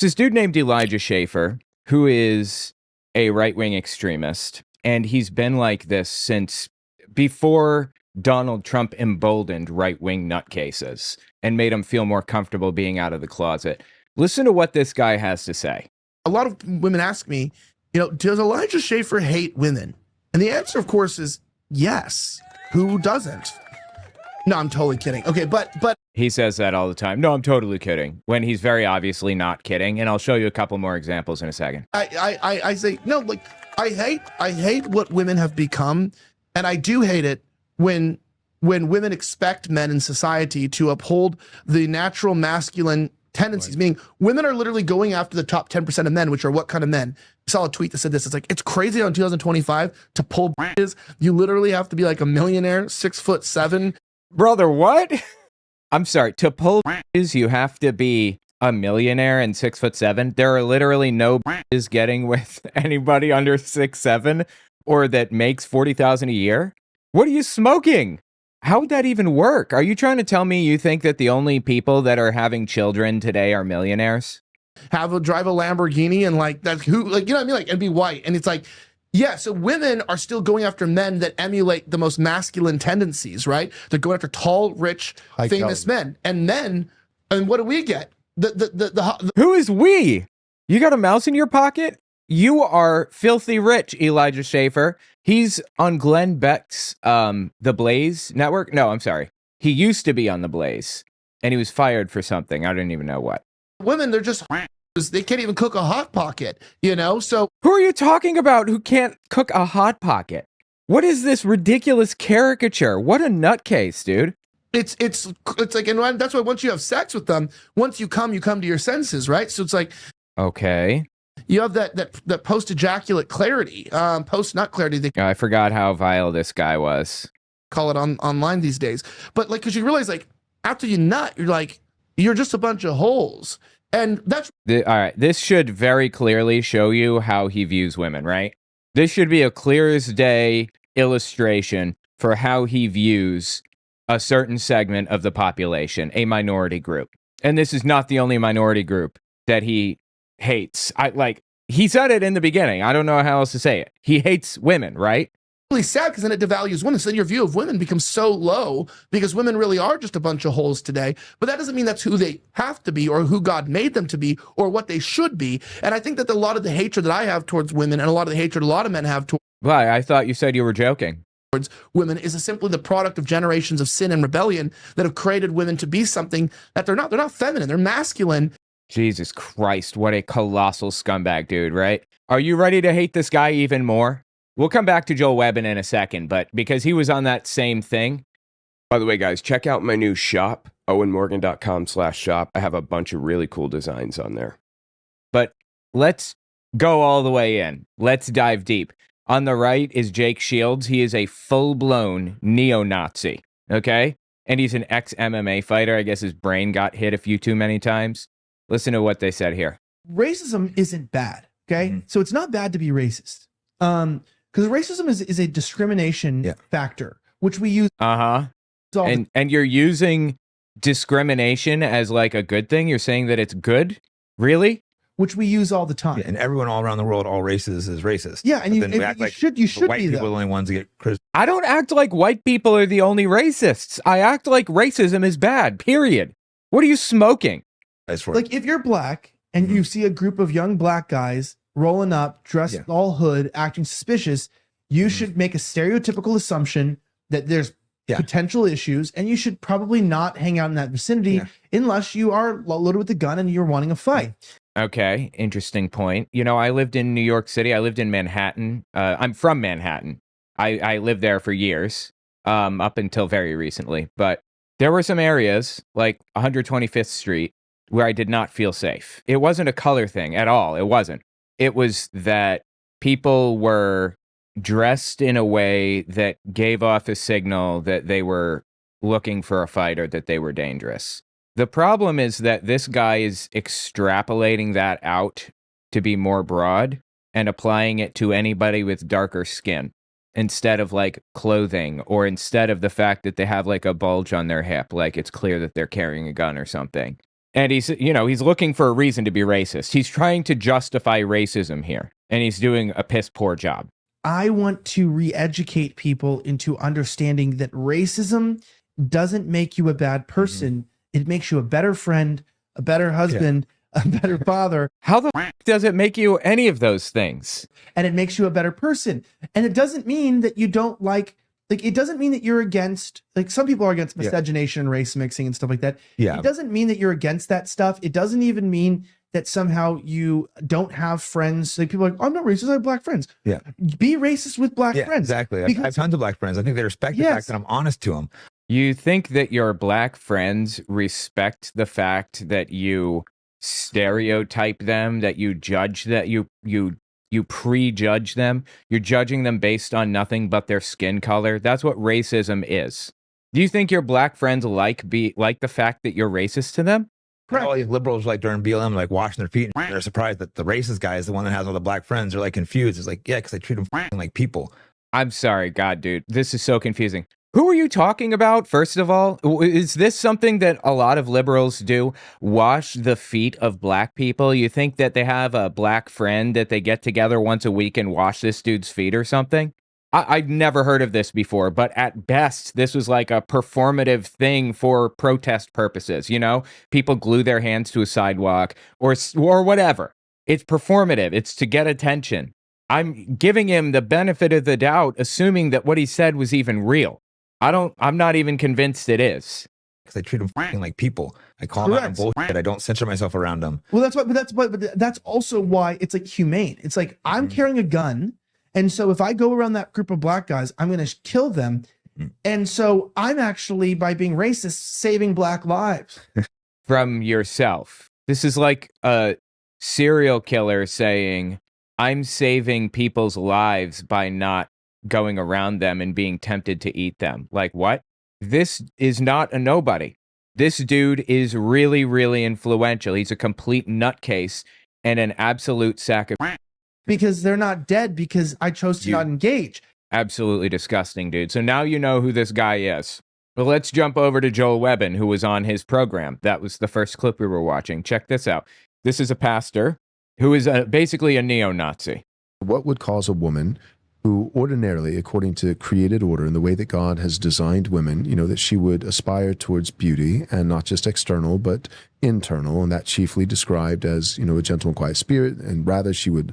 It's this dude named Elijah Schaffer, who is a right-wing extremist, and he's been like this since before Donald Trump emboldened right-wing nutcases and made them feel more comfortable being out of the closet. Listen to what this guy has to say. A lot of women ask me, does Elijah Schaffer hate women? And the answer, of course, is yes. Who doesn't? No, I'm totally kidding. Okay, but he says that all the time. No, I'm totally kidding. When he's very obviously not kidding, and I'll show you a couple more examples in a second. I say no. Like I hate what women have become, and I do hate it when women expect men in society to uphold the natural masculine tendencies. Meaning, women are literally going after the top 10% of men, which are what kind of men? I saw a tweet that said this. It's like, it's crazy in 2025 to pull bitches. You literally have to be like a millionaire, 6'7". Brother, what? I'm sorry. To pull bitches, you have to be a millionaire and 6'7". There are literally no bitches getting with anybody under 6'7" or that makes $40,000 a year. What are you smoking? How would that even work? Are you trying to tell me you think that the only people that are having children today are millionaires? Drive a Lamborghini and like that, who, like, you know what I mean? Like, and be white. And it's like, yeah, so women are still going after men that emulate the most masculine tendencies, right? They're going after tall, rich, famous men. And what do we get? Who is we? You got a mouse in your pocket? You are filthy rich, Elijah Schaffer. He's on Glenn Beck's The Blaze network. No, I'm sorry. He used to be on The Blaze, and he was fired for something. I didn't even know what. Women, they're just... They can't even cook a Hot Pocket, So who are you talking about who can't cook a Hot Pocket? What is this ridiculous caricature? What a nutcase, dude. It's like, and that's why once you have sex with them, once you come to your senses, right? So it's like, okay, you have that post ejaculate clarity, post nut clarity. I forgot how vile this guy was. Call it online these days, but like, because you realize, like, after you nut, you're just a bunch of holes. And that's all right. This should very clearly show you how he views women, right? This should be a clear as day illustration for how he views a certain segment of the population, a minority group. And this is not the only minority group that he hates. He said it in the beginning. I don't know how else to say it. He hates women, right? Really sad, because then it devalues women. So then your view of women becomes so low, because women really are just a bunch of holes today. But that doesn't mean that's who they have to be, or who God made them to be, or what they should be. And I think that a lot of the hatred that I have towards women, and a lot of the hatred a lot of men have towards... Why? I thought you said you were joking. ...towards women is simply the product of generations of sin and rebellion that have created women to be something that they're not. They're not feminine. They're masculine. Jesus Christ, what a colossal scumbag, dude, right? Are you ready to hate this guy even more? We'll come back to Joel Webbon in a second, but because he was on that same thing. By the way, guys, check out my new shop, owenmorgan.com/shop. I have a bunch of really cool designs on there. But let's go all the way in. Let's dive deep. On the right is Jake Shields. He is a full-blown neo-Nazi, okay? And he's an ex-MMA fighter. I guess his brain got hit a few too many times. Listen to what they said here. Racism isn't bad, okay? Mm-hmm. So it's not bad to be racist. Because racism is a discrimination factor, which we use. And you're using discrimination as like a good thing? You're saying that it's good? Really? Which we use all the time. Yeah, and everyone all around the world, all races is racist. Yeah, and you should white be, people though. are the only ones that get criticized. I don't act like white people are the only racists. I act like racism is bad, period. What are you smoking? Like, if you're black and you see a group of young black guys rolling up, dressed all hood, acting suspicious, you should make a stereotypical assumption that there's potential issues, and you should probably not hang out in that vicinity unless you are loaded with a gun and you're wanting a fight. Okay, interesting point. I lived in New York City. I lived in Manhattan. I'm from Manhattan. I lived there for years, up until very recently. But there were some areas, like 125th Street, where I did not feel safe. It wasn't a color thing at all. It wasn't. It was that people were dressed in a way that gave off a signal that they were looking for a fight or that they were dangerous. The problem is that this guy is extrapolating that out to be more broad and applying it to anybody with darker skin instead of like clothing, or instead of the fact that they have like a bulge on their hip, like it's clear that they're carrying a gun or something. And he's looking for a reason to be racist. He's trying to justify racism here, and he's doing a piss poor job. I want to re-educate people into understanding that racism doesn't make you a bad person. It makes you a better friend, a better husband, a better father. How the f- does it make you any of those things? And it makes you a better person. And it doesn't mean that you don't like it doesn't mean that you're against, like some people are against miscegenation and race mixing and stuff like that. Yeah. It doesn't mean that you're against that stuff. It doesn't even mean that somehow you don't have friends. Like people are like, I'm not racist, I have black friends. Yeah. Be racist with black Yeah, friends. exactly. I Because- have tons of black friends. I think they respect the fact that I'm honest to them. You think that your black friends respect the fact that you stereotype them, that you judge, that you prejudge them? You're judging them based on nothing but their skin color. That's what racism is. Do you think your black friends like the fact that you're racist to them? Correct. All these liberals like during BLM like washing their feet and they're surprised that the racist guy is the one that has all the black friends. They're like confused. It's like, yeah, because I treat them like people. I'm sorry, God, dude. This is so confusing. Who are you talking about, first of all? Is this something that a lot of liberals do? Wash the feet of black people? You think that they have a black friend that they get together once a week and wash this dude's feet or something? I've never heard of this before, but at best, this was like a performative thing for protest purposes. You know, people glue their hands to a sidewalk or whatever. It's performative. It's to get attention. I'm giving him the benefit of the doubt, assuming that what he said was even real. I'm not even convinced it is. Because I treat them like people. I call them out on bullshit. I don't censor myself around them. Well, that's also why it's like humane. It's like I'm carrying a gun. And so if I go around that group of black guys, I'm going to kill them. And so I'm actually, by being racist, saving black lives. From yourself. This is like a serial killer saying, I'm saving people's lives by not going around them and being tempted to eat them. Like, what? This is not a nobody. This dude is really, really influential. He's a complete nutcase and an absolute sack of because they're not dead because I chose to not engage. Absolutely disgusting, dude. So now you know who this guy is. Well, let's jump over to Joel Webbon, who was on his program. That was the first clip we were watching. Check this out. This is a pastor who is basically a neo-Nazi. What would cause a woman who ordinarily, according to created order and the way that God has designed women, you know, that she would aspire towards beauty and not just external, but internal, and that chiefly described as, you know, a gentle and quiet spirit, and rather she would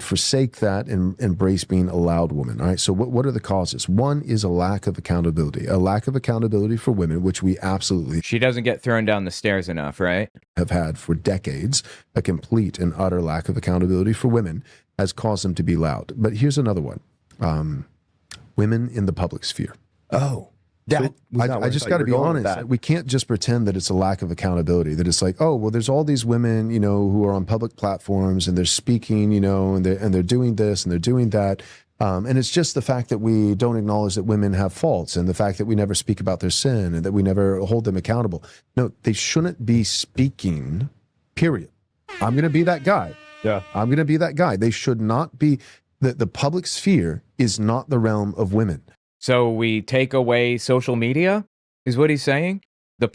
forsake that and embrace being a loud woman. All right. So what are the causes? One is a lack of accountability for women, which we absolutely. She doesn't get thrown down the stairs enough, right? Have had for decades. A complete and utter lack of accountability for women has caused them to be loud. But here's another one. Women in the public sphere. Oh. I just got to be honest. We can't just pretend that it's a lack of accountability, that it's like, oh, well, there's all these women, you know, who are on public platforms and they're speaking, you know, and they're doing this and they're doing that. And it's just the fact that we don't acknowledge that women have faults and the fact that we never speak about their sin and that we never hold them accountable. No, they shouldn't be speaking, period. I'm going to be that guy. Yeah. I'm going to be that guy. They should not be. The public sphere is not the realm of women. So we take away social media, is what he's saying? The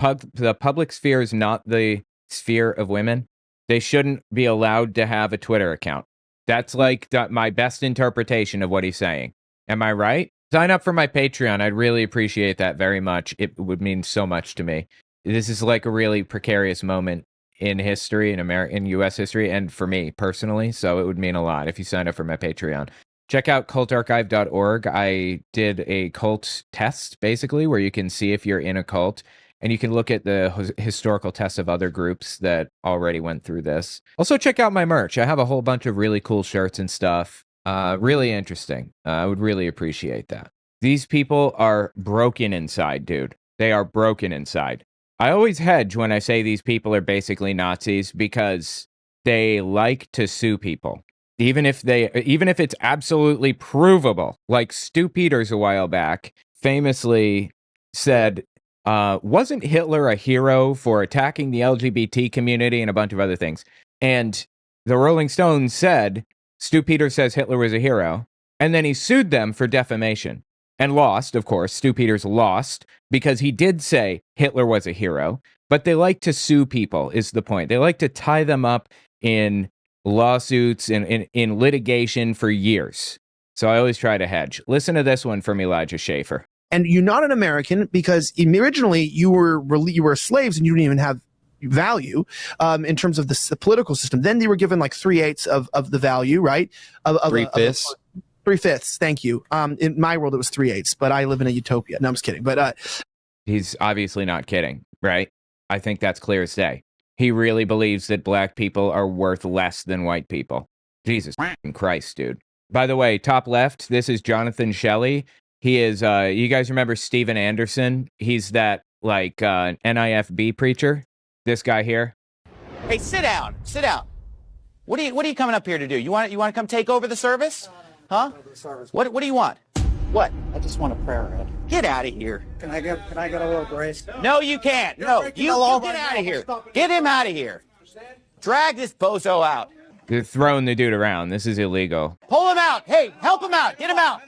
public sphere is not the sphere of women. They shouldn't be allowed to have a Twitter account. That's like my best interpretation of what he's saying. Am I right? Sign up for my Patreon. I'd really appreciate that very much. It would mean so much to me. This is like a really precarious moment in history, in U.S. history, and for me personally. So it would mean a lot if you sign up for my Patreon. Check out cultarchive.org. I did a cult test, basically, where you can see if you're in a cult, and you can look at the historical tests of other groups that already went through this. Also, check out my merch. I have a whole bunch of really cool shirts and stuff. Really interesting. I would really appreciate that. These people are broken inside, dude. They are broken inside. I always hedge when I say these people are basically Nazis because they like to sue people. Even if it's absolutely provable, like Stu Peters a while back famously said, wasn't Hitler a hero for attacking the LGBT community and a bunch of other things? And the Rolling Stones said, Stu Peters says Hitler was a hero, and then he sued them for defamation. and lost, of course. Stu Peters lost because he did say Hitler was a hero, but they like to sue people, is the point. They like to tie them up in lawsuits and in litigation for years. So I always try to hedge. Listen to this one from Elijah Schaffer. And you're not an American because originally you were slaves and you didn't even have value in terms of the political system. Then they were given like 3/8 of the value, right? Of 3/5. 3/5. Thank you. In my world, it was 3/8, but I live in a utopia. No, I'm just kidding. But he's obviously not kidding, right? I think that's clear as day. He really believes that black people are worth less than white people. Jesus Christ, dude. By the way, top left, this is Jonathan Shelley. He is, you guys remember Steven Anderson? He's that, like, NIFB preacher. This guy here. Hey, sit down. Sit down. What are you coming up here to do? You want to come take over the service? Huh? What do you want? What? I just want a prayer, Ed. Get out of here. Can I get a little grace? No, you can't. No, you get out of here. Get him out of here. Drag this bozo out. They're throwing the dude around. This is illegal. Pull him out. Hey, help him out. Get him out.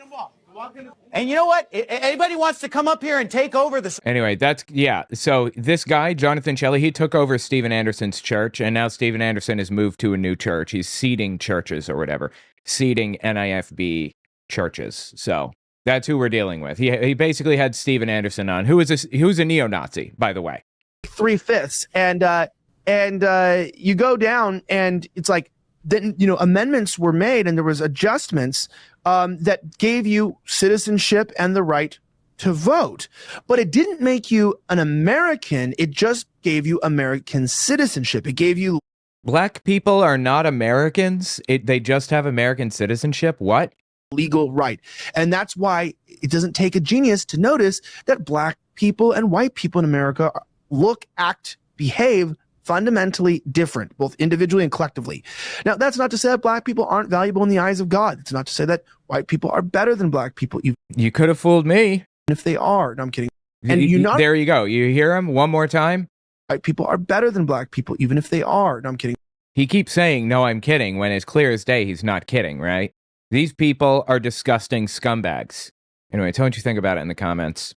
And you know what? Anybody wants to come up here and take over the... Anyway, yeah. So this guy, Jonathan Shelley, he took over Steven Anderson's church, and now Steven Anderson has moved to a new church. He's seeding churches or whatever. Seeding NIFB churches. So that's who we're dealing with. He basically had Steven Anderson on, who's a neo-Nazi, by the way. 3/5, and you go down, and it's like then amendments were made, and there was adjustments that gave you citizenship and the right to vote, but it didn't make you an American. It just gave you American citizenship. It gave you black people are not Americans. They just have American citizenship. What? Legal right. And that's why it doesn't take a genius to notice that black people and white people in America look, act, behave fundamentally different, both individually and collectively. Now, that's not to say that black people aren't valuable in the eyes of God. It's not to say that white people are better than black people, even You could have fooled me. if they are. No, I'm kidding. And there you go. You hear him one more time? White people are better than black people, even if they are. No, I'm kidding. He keeps saying, no, I'm kidding, when it's clear as day he's not kidding, right? These people are disgusting scumbags. Anyway, tell me what you think about it in the comments.